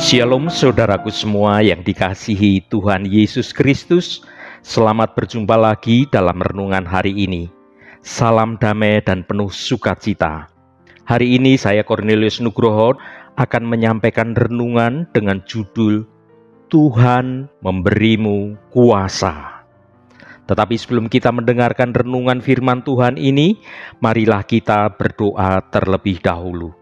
Shalom saudaraku semua yang dikasihi Tuhan Yesus Kristus. Selamat berjumpa lagi dalam renungan hari ini. Salam damai dan penuh sukacita. Hari ini saya Cornelius Nugroho akan menyampaikan renungan dengan judul Tuhan memberimu kuasa. Tetapi sebelum kita mendengarkan renungan firman Tuhan ini, marilah kita berdoa terlebih dahulu.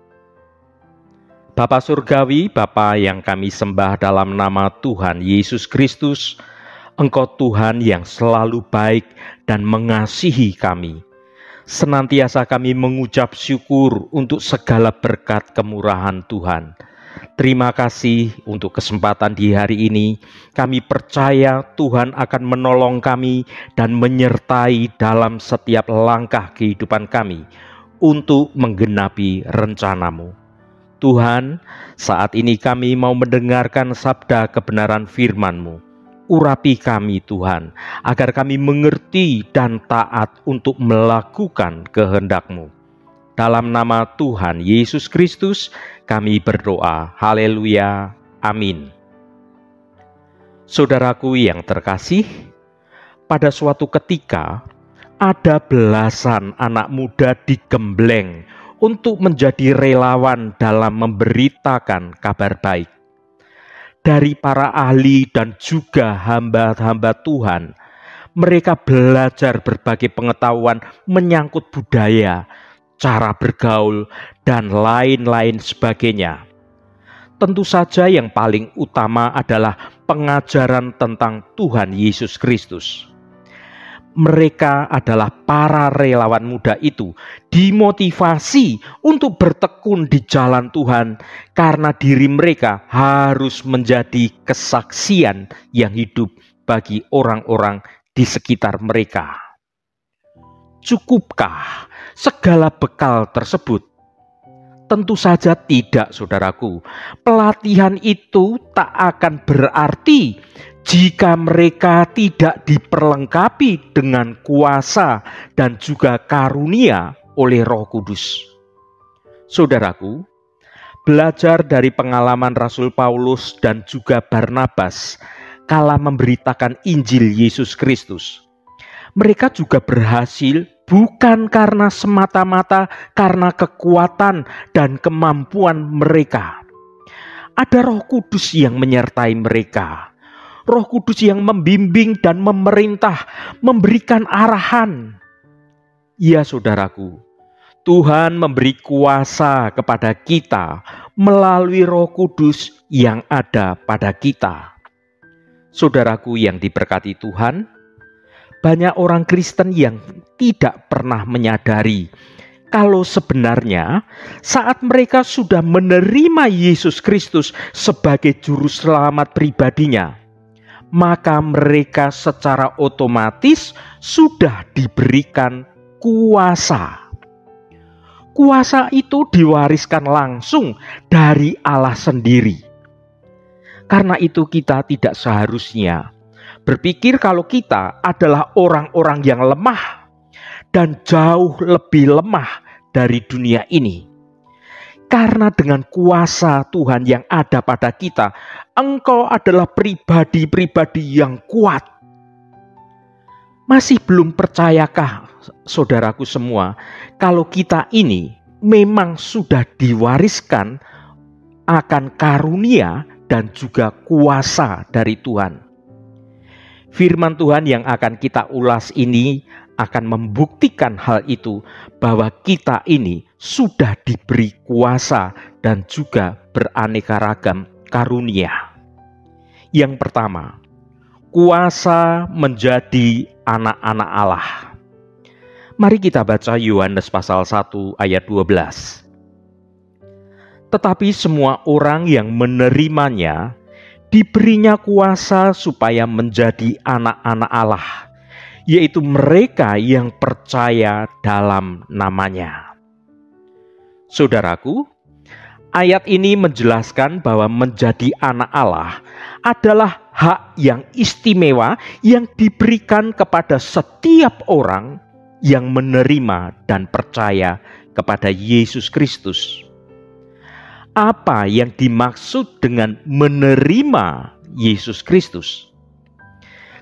Bapa Surgawi, Bapa yang kami sembah dalam nama Tuhan Yesus Kristus, Engkau Tuhan yang selalu baik dan mengasihi kami. Senantiasa kami mengucap syukur untuk segala berkat kemurahan Tuhan. Terima kasih untuk kesempatan di hari ini. Kami percaya Tuhan akan menolong kami dan menyertai dalam setiap langkah kehidupan kami untuk menggenapi rencana-Mu. Tuhan, saat ini kami mau mendengarkan sabda kebenaran firman-Mu. Urapi kami Tuhan, agar kami mengerti dan taat untuk melakukan kehendak-Mu. Dalam nama Tuhan Yesus Kristus, kami berdoa. Haleluya. Amin. Saudaraku yang terkasih, pada suatu ketika, ada belasan anak muda digembleng untuk menjadi relawan dalam memberitakan kabar baik. Dari para ahli dan juga hamba-hamba Tuhan, mereka belajar berbagai pengetahuan menyangkut budaya, cara bergaul, dan lain-lain sebagainya. Tentu saja yang paling utama adalah pengajaran tentang Tuhan Yesus Kristus. Mereka adalah para relawan muda itu dimotivasi untuk bertekun di jalan Tuhan karena diri mereka harus menjadi kesaksian yang hidup bagi orang-orang di sekitar mereka. Cukupkah segala bekal tersebut? Tentu saja tidak, saudaraku. Pelatihan itu tak akan berarti jika mereka tidak diperlengkapi dengan kuasa dan juga karunia oleh Roh Kudus. Saudaraku, belajar dari pengalaman Rasul Paulus dan juga Barnabas kala memberitakan Injil Yesus Kristus. Mereka juga berhasil bukan karena semata-mata karena kekuatan dan kemampuan mereka. Ada Roh Kudus yang menyertai mereka. Roh Kudus yang membimbing dan memerintah, memberikan arahan. Ya saudaraku, Tuhan memberi kuasa kepada kita melalui Roh Kudus yang ada pada kita. Saudaraku yang diberkati Tuhan, banyak orang Kristen yang tidak pernah menyadari kalau sebenarnya saat mereka sudah menerima Yesus Kristus sebagai juru selamat pribadinya, maka mereka secara otomatis sudah diberikan kuasa. Kuasa itu diwariskan langsung dari Allah sendiri. Karena itu kita tidak seharusnya berpikir kalau kita adalah orang-orang yang lemah dan jauh lebih lemah dari dunia ini. Karena dengan kuasa Tuhan yang ada pada kita, engkau adalah pribadi-pribadi yang kuat. Masih belum percayakah, saudaraku semua, kalau kita ini memang sudah diwariskan akan karunia dan juga kuasa dari Tuhan? Firman Tuhan yang akan kita ulas ini akan membuktikan hal itu, bahwa kita ini sudah diberi kuasa dan juga beraneka ragam karunia. Yang pertama, kuasa menjadi anak-anak Allah. Mari kita baca Yohanes pasal 1 ayat 12. Tetapi semua orang yang menerimanya diberinya kuasa supaya menjadi anak-anak Allah, yaitu mereka yang percaya dalam namanya. Saudaraku, ayat ini menjelaskan bahwa menjadi anak Allah adalah hak yang istimewa yang diberikan kepada setiap orang yang menerima dan percaya kepada Yesus Kristus. Apa yang dimaksud dengan menerima Yesus Kristus?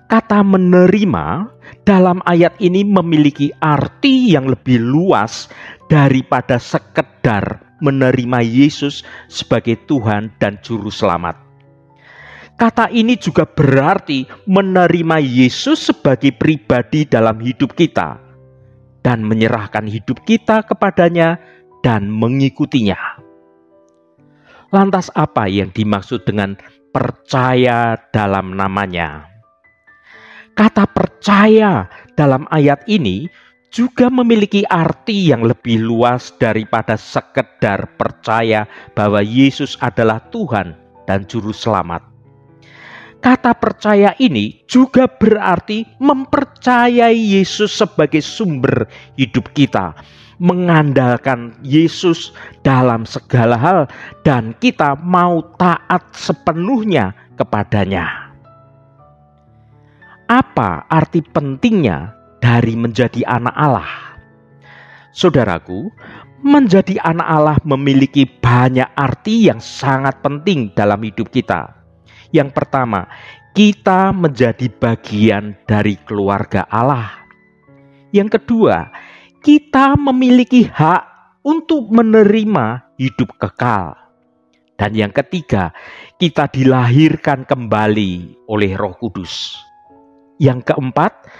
Kata menerima dalam ayat ini memiliki arti yang lebih luas daripada sekedar menerima Yesus sebagai Tuhan dan Juru Selamat. Kata ini juga berarti menerima Yesus sebagai pribadi dalam hidup kita dan menyerahkan hidup kita kepadanya dan mengikutinya. Lantas apa yang dimaksud dengan percaya dalam namanya? Kata percaya dalam ayat ini juga memiliki arti yang lebih luas daripada sekedar percaya bahwa Yesus adalah Tuhan dan Juru Selamat. Kata percaya ini juga berarti mempercayai Yesus sebagai sumber hidup kita, mengandalkan Yesus dalam segala hal, dan kita mau taat sepenuhnya kepadanya. Apa arti pentingnya dari menjadi anak Allah? Saudaraku, menjadi anak Allah memiliki banyak arti yang sangat penting dalam hidup kita. Yang pertama, kita menjadi bagian dari keluarga Allah. Yang kedua, kita memiliki hak untuk menerima hidup kekal. Dan yang ketiga, kita dilahirkan kembali oleh Roh Kudus. Yang keempat,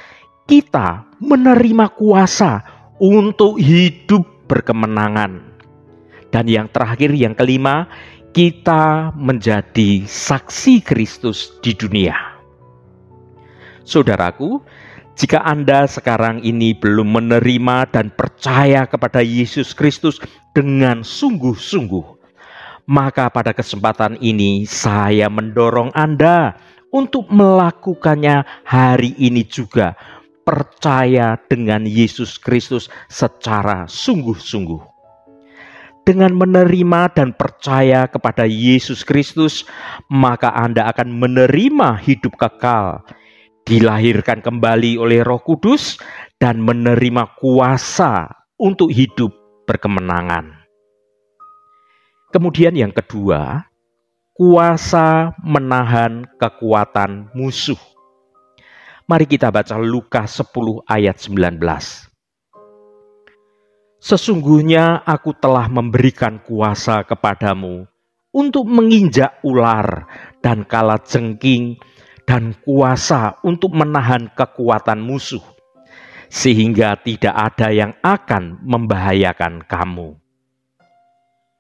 kita menerima kuasa untuk hidup berkemenangan. Dan yang terakhir, yang kelima, kita menjadi saksi Kristus di dunia. Saudaraku, jika Anda sekarang ini belum menerima dan percaya kepada Yesus Kristus dengan sungguh-sungguh, maka pada kesempatan ini saya mendorong Anda untuk melakukannya hari ini juga. Percaya dengan Yesus Kristus secara sungguh-sungguh. Dengan menerima dan percaya kepada Yesus Kristus, maka Anda akan menerima hidup kekal, dilahirkan kembali oleh Roh Kudus, dan menerima kuasa untuk hidup berkemenangan. Kemudian yang kedua, kuasa menahan kekuatan musuh. Mari kita baca Lukas 10 ayat 19. Sesungguhnya aku telah memberikan kuasa kepadamu untuk menginjak ular dan kalajengking dan kuasa untuk menahan kekuatan musuh, sehingga tidak ada yang akan membahayakan kamu.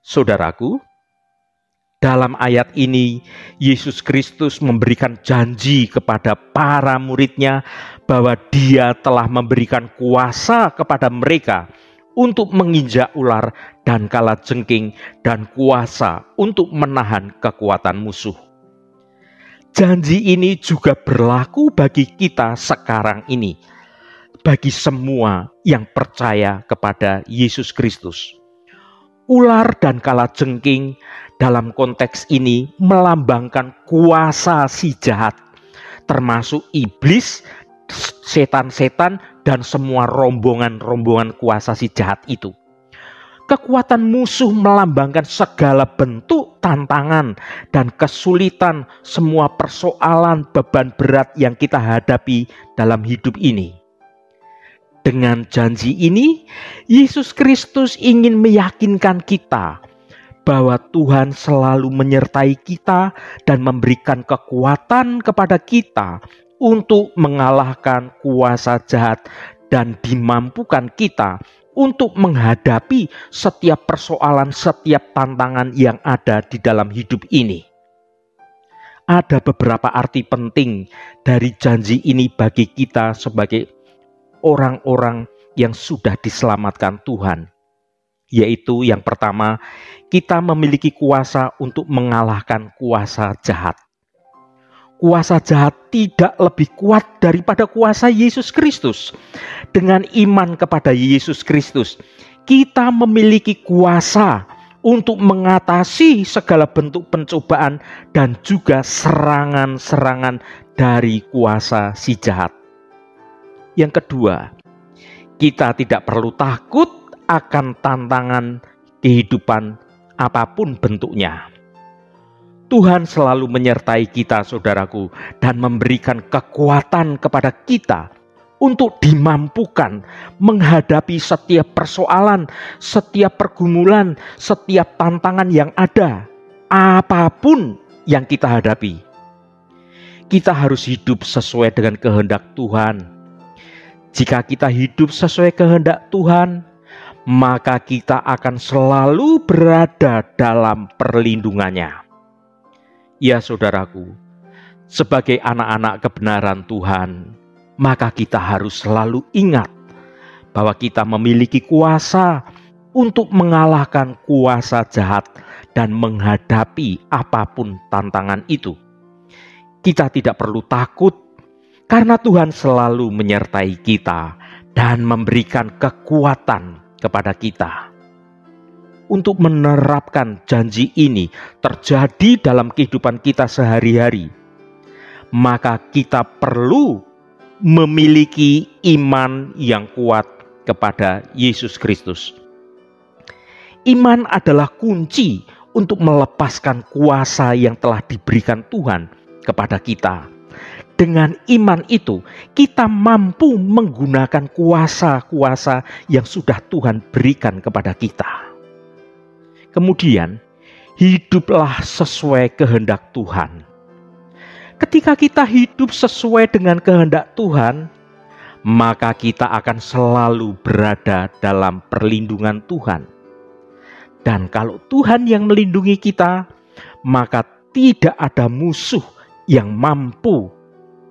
Saudaraku, dalam ayat ini Yesus Kristus memberikan janji kepada para murid-Nya bahwa Dia telah memberikan kuasa kepada mereka untuk menginjak ular dan kalajengking dan kuasa untuk menahan kekuatan musuh. Janji ini juga berlaku bagi kita sekarang ini, bagi semua yang percaya kepada Yesus Kristus. Ular dan kalajengking dalam konteks ini melambangkan kuasa si jahat, termasuk iblis, setan-setan, dan semua rombongan-rombongan kuasa si jahat itu. Kekuatan musuh melambangkan segala bentuk tantangan dan kesulitan, semua persoalan beban berat yang kita hadapi dalam hidup ini. Dengan janji ini, Yesus Kristus ingin meyakinkan kita bahwa Tuhan selalu menyertai kita dan memberikan kekuatan kepada kita untuk mengalahkan kuasa jahat dan dimampukan kita untuk menghadapi setiap persoalan, setiap tantangan yang ada di dalam hidup ini. Ada beberapa arti penting dari janji ini bagi kita sebagai orang-orang yang sudah diselamatkan Tuhan. Yaitu yang pertama, kita memiliki kuasa untuk mengalahkan kuasa jahat. Kuasa jahat tidak lebih kuat daripada kuasa Yesus Kristus. Dengan iman kepada Yesus Kristus, kita memiliki kuasa untuk mengatasi segala bentuk pencobaan dan juga serangan-serangan dari kuasa si jahat. Yang kedua, kita tidak perlu takut akan tantangan kehidupan apapun bentuknya. Tuhan selalu menyertai kita, saudaraku, dan memberikan kekuatan kepada kita untuk dimampukan menghadapi setiap persoalan, setiap pergumulan, setiap tantangan yang ada, apapun yang kita hadapi. Kita harus hidup sesuai dengan kehendak Tuhan. Jika kita hidup sesuai kehendak Tuhan, maka kita akan selalu berada dalam perlindungannya. Ya saudaraku, sebagai anak-anak kebenaran Tuhan, maka kita harus selalu ingat bahwa kita memiliki kuasa untuk mengalahkan kuasa jahat dan menghadapi apapun tantangan itu. Kita tidak perlu takut karena Tuhan selalu menyertai kita dan memberikan kekuatan kepada kita. Untuk menerapkan janji ini terjadi dalam kehidupan kita sehari-hari, maka kita perlu memiliki iman yang kuat kepada Yesus Kristus. Iman adalah kunci untuk melepaskan kuasa yang telah diberikan Tuhan kepada kita. Dengan iman itu, kita mampu menggunakan kuasa-kuasa yang sudah Tuhan berikan kepada kita. Kemudian, hiduplah sesuai kehendak Tuhan. Ketika kita hidup sesuai dengan kehendak Tuhan, maka kita akan selalu berada dalam perlindungan Tuhan. Dan kalau Tuhan yang melindungi kita, maka tidak ada musuh yang mampu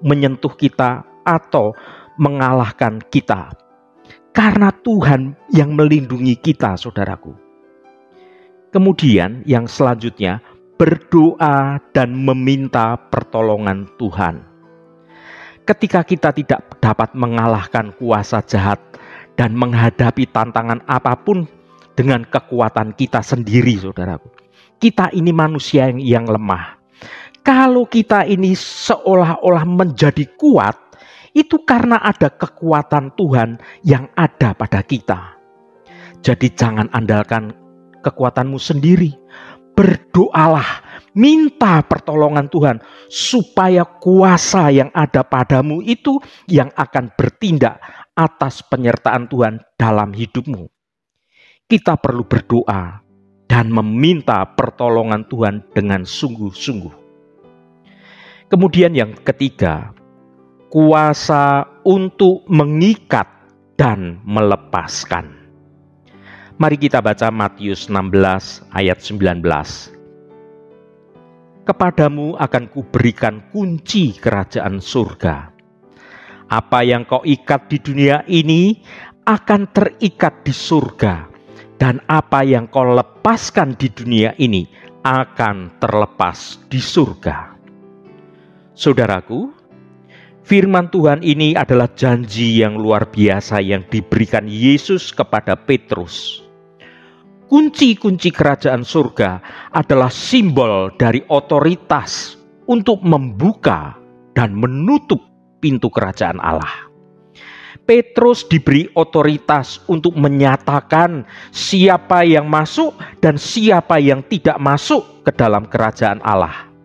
menyentuh kita atau mengalahkan kita. Karena Tuhan yang melindungi kita, saudaraku. Kemudian yang selanjutnya, berdoa dan meminta pertolongan Tuhan. Ketika kita tidak dapat mengalahkan kuasa jahat dan menghadapi tantangan apapun dengan kekuatan kita sendiri, saudaraku. Kita ini manusia yang lemah. Kalau kita ini seolah-olah menjadi kuat, itu karena ada kekuatan Tuhan yang ada pada kita. Jadi jangan andalkan kekuatanmu sendiri. Berdoalah, minta pertolongan Tuhan supaya kuasa yang ada padamu itu yang akan bertindak atas penyertaan Tuhan dalam hidupmu. Kita perlu berdoa dan meminta pertolongan Tuhan dengan sungguh-sungguh. Kemudian yang ketiga, kuasa untuk mengikat dan melepaskan. Mari kita baca Matius 16 ayat 19. Kepadamu akan kuberikan kunci kerajaan surga. Apa yang kau ikat di dunia ini akan terikat di surga. Dan apa yang kau lepaskan di dunia ini akan terlepas di surga. Saudaraku, firman Tuhan ini adalah janji yang luar biasa yang diberikan Yesus kepada Petrus. Kunci-kunci kerajaan surga adalah simbol dari otoritas untuk membuka dan menutup pintu kerajaan Allah. Petrus diberi otoritas untuk menyatakan siapa yang masuk dan siapa yang tidak masuk ke dalam kerajaan Allah.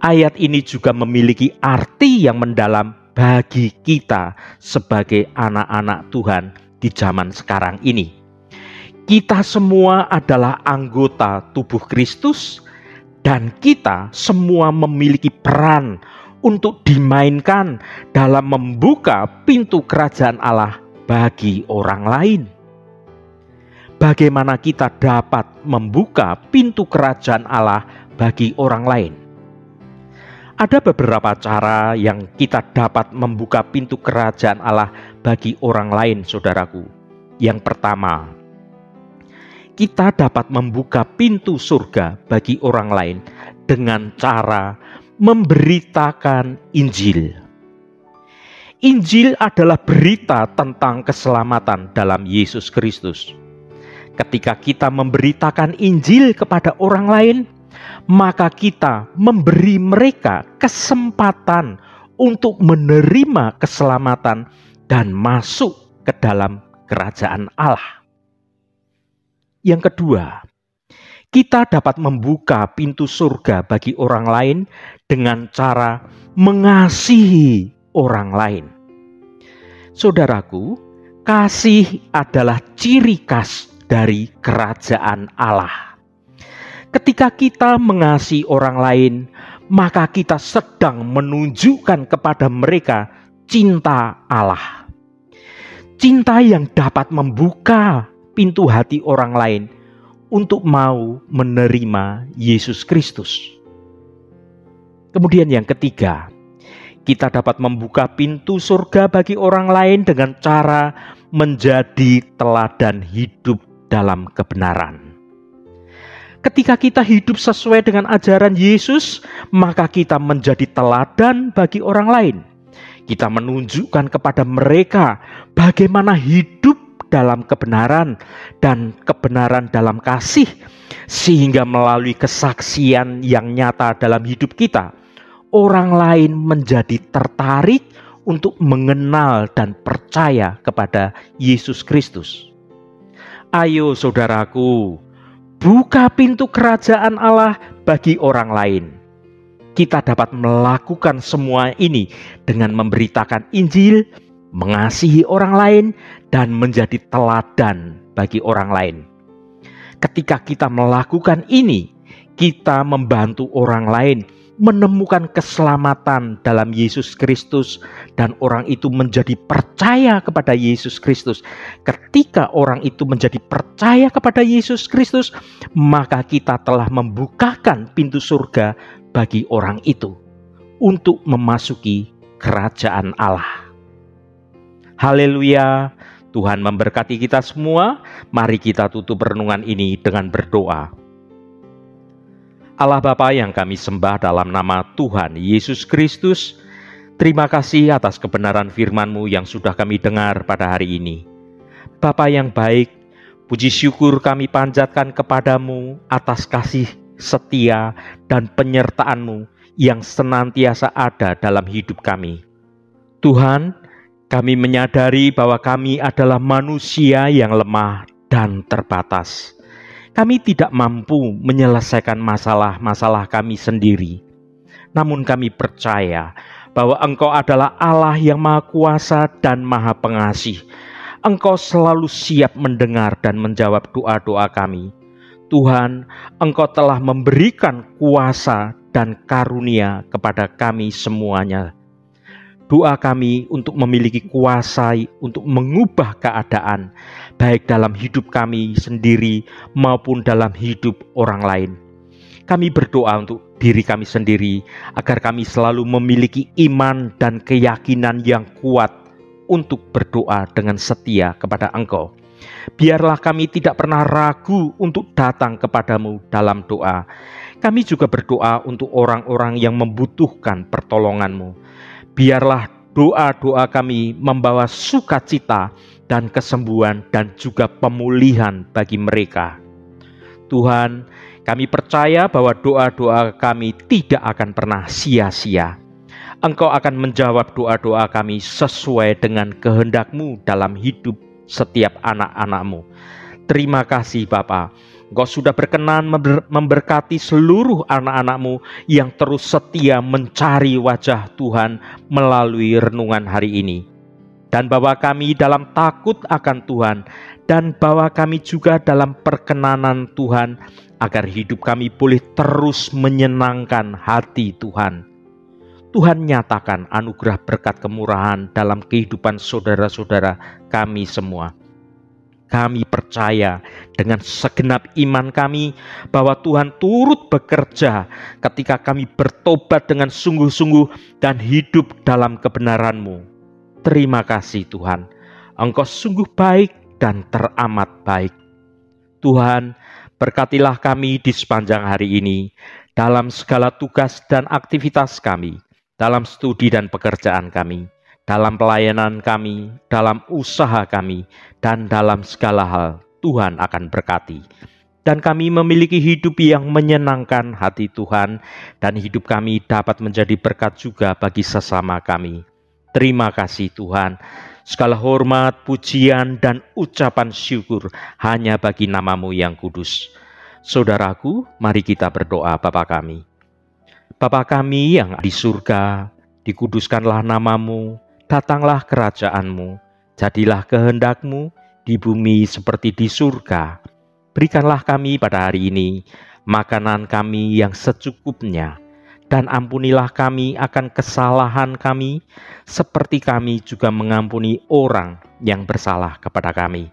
Ayat ini juga memiliki arti yang mendalam bagi kita sebagai anak-anak Tuhan di zaman sekarang ini. Kita semua adalah anggota tubuh Kristus dan kita semua memiliki peran untuk dimainkan dalam membuka pintu kerajaan Allah bagi orang lain. Bagaimana kita dapat membuka pintu kerajaan Allah bagi orang lain? Ada beberapa cara yang kita dapat membuka pintu kerajaan Allah bagi orang lain, saudaraku. Yang pertama, kita dapat membuka pintu surga bagi orang lain dengan cara memberitakan Injil. Injil adalah berita tentang keselamatan dalam Yesus Kristus. Ketika kita memberitakan Injil kepada orang lain, maka kita memberi mereka kesempatan untuk menerima keselamatan dan masuk ke dalam kerajaan Allah. Yang kedua, kita dapat membuka pintu surga bagi orang lain dengan cara mengasihi orang lain. Saudaraku, kasih adalah ciri khas dari kerajaan Allah. Ketika kita mengasihi orang lain, maka kita sedang menunjukkan kepada mereka cinta Allah. Cinta yang dapat membuka pintu hati orang lain untuk mau menerima Yesus Kristus. Kemudian yang ketiga, kita dapat membuka pintu surga bagi orang lain dengan cara menjadi teladan hidup dalam kebenaran. Ketika kita hidup sesuai dengan ajaran Yesus, maka kita menjadi teladan bagi orang lain. Kita menunjukkan kepada mereka bagaimana hidup dalam kebenaran dan kebenaran dalam kasih, sehingga melalui kesaksian yang nyata dalam hidup kita, orang lain menjadi tertarik untuk mengenal dan percaya kepada Yesus Kristus. Ayo saudaraku, buka pintu kerajaan Allah bagi orang lain. Kita dapat melakukan semua ini dengan memberitakan Injil, mengasihi orang lain, dan menjadi teladan bagi orang lain. Ketika kita melakukan ini, kita membantu orang lain menemukan keselamatan dalam Yesus Kristus, dan orang itu menjadi percaya kepada Yesus Kristus. Ketika orang itu menjadi percaya kepada Yesus Kristus, maka kita telah membukakan pintu surga bagi orang itu untuk memasuki kerajaan Allah. Haleluya, Tuhan memberkati kita semua. Mari kita tutup renungan ini dengan berdoa. Allah Bapa yang kami sembah dalam nama Tuhan Yesus Kristus, terima kasih atas kebenaran firman-Mu yang sudah kami dengar pada hari ini. Bapa yang baik, puji syukur kami panjatkan kepadamu atas kasih setia dan penyertaan-Mu yang senantiasa ada dalam hidup kami. Tuhan, kami menyadari bahwa kami adalah manusia yang lemah dan terbatas. Kami tidak mampu menyelesaikan masalah-masalah kami sendiri. Namun kami percaya bahwa Engkau adalah Allah yang Maha Kuasa dan Maha Pengasih. Engkau selalu siap mendengar dan menjawab doa-doa kami. Tuhan, Engkau telah memberikan kuasa dan karunia kepada kami semuanya. Doa kami untuk memiliki kuasa untuk mengubah keadaan, baik dalam hidup kami sendiri maupun dalam hidup orang lain. Kami berdoa untuk diri kami sendiri, agar kami selalu memiliki iman dan keyakinan yang kuat untuk berdoa dengan setia kepada Engkau. Biarlah kami tidak pernah ragu untuk datang kepadamu dalam doa. Kami juga berdoa untuk orang-orang yang membutuhkan pertolongan-Mu. Biarlah doa-doa kami membawa sukacita dan kesembuhan dan juga pemulihan bagi mereka. Tuhan, kami percaya bahwa doa-doa kami tidak akan pernah sia-sia. Engkau akan menjawab doa-doa kami sesuai dengan kehendak-Mu dalam hidup setiap anak-anak-Mu. Terima kasih Bapa. Engkau sudah berkenan memberkati seluruh anak-anak-Mu yang terus setia mencari wajah Tuhan melalui renungan hari ini. Dan bawa kami dalam takut akan Tuhan, dan bawa kami juga dalam perkenanan Tuhan, agar hidup kami boleh terus menyenangkan hati Tuhan. Tuhan nyatakan anugerah berkat kemurahan dalam kehidupan saudara-saudara kami semua. Kami percaya dengan segenap iman kami bahwa Tuhan turut bekerja ketika kami bertobat dengan sungguh-sungguh dan hidup dalam kebenaran-Mu. Terima kasih Tuhan, Engkau sungguh baik dan teramat baik. Tuhan, berkatilah kami di sepanjang hari ini, dalam segala tugas dan aktivitas kami, dalam studi dan pekerjaan kami, dalam pelayanan kami, dalam usaha kami, dan dalam segala hal Tuhan akan berkati. Dan kami memiliki hidup yang menyenangkan hati Tuhan, dan hidup kami dapat menjadi berkat juga bagi sesama kami. Terima kasih Tuhan. Segala hormat, pujian, dan ucapan syukur hanya bagi nama-Mu yang kudus. Saudaraku, mari kita berdoa. Bapa kami. Bapa kami yang di surga, dikuduskanlah namamu, datanglah kerajaan-mu, jadilah kehendak-mu di bumi seperti di surga. Berikanlah kami pada hari ini makanan kami yang secukupnya, dan ampunilah kami akan kesalahan kami, seperti kami juga mengampuni orang yang bersalah kepada kami.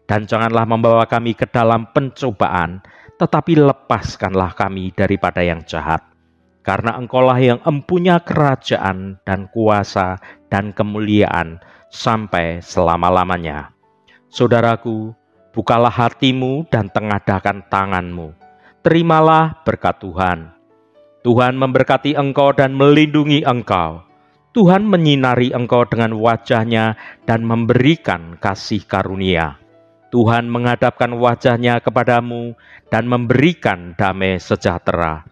Dan janganlah membawa kami ke dalam pencobaan, tetapi lepaskanlah kami daripada yang jahat. Karena Engkaulah yang empunya kerajaan dan kuasa dan kemuliaan sampai selama-lamanya. Saudaraku, bukalah hatimu dan tengadahkan tanganmu. Terimalah berkat Tuhan. Tuhan memberkati engkau dan melindungi engkau. Tuhan menyinari engkau dengan wajah-Nya dan memberikan kasih karunia. Tuhan menghadapkan wajah-Nya kepadamu dan memberikan damai sejahtera.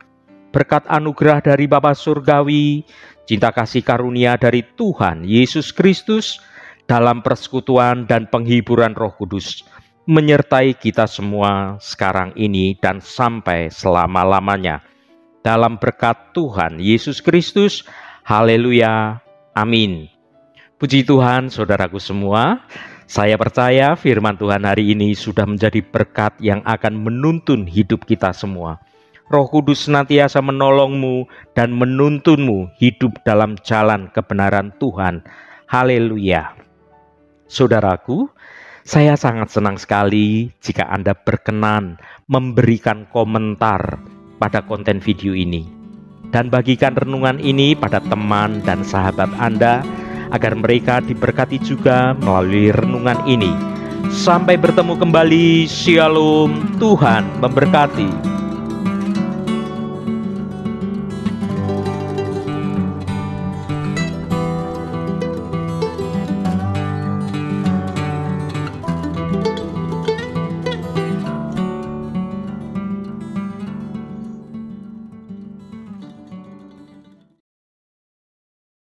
Berkat anugerah dari Bapa Surgawi, cinta kasih karunia dari Tuhan Yesus Kristus, dalam persekutuan dan penghiburan Roh Kudus, menyertai kita semua sekarang ini dan sampai selama-lamanya. Dalam berkat Tuhan Yesus Kristus, haleluya, amin. Puji Tuhan, saudaraku semua. Saya percaya firman Tuhan hari ini sudah menjadi berkat yang akan menuntun hidup kita semua. Roh Kudus senantiasa menolongmu dan menuntunmu hidup dalam jalan kebenaran Tuhan. Haleluya. Saudaraku, saya sangat senang sekali jika Anda berkenan memberikan komentar pada konten video ini dan bagikan renungan ini pada teman dan sahabat Anda agar mereka diberkati juga melalui renungan ini. Sampai bertemu kembali. Shalom, Tuhan memberkati.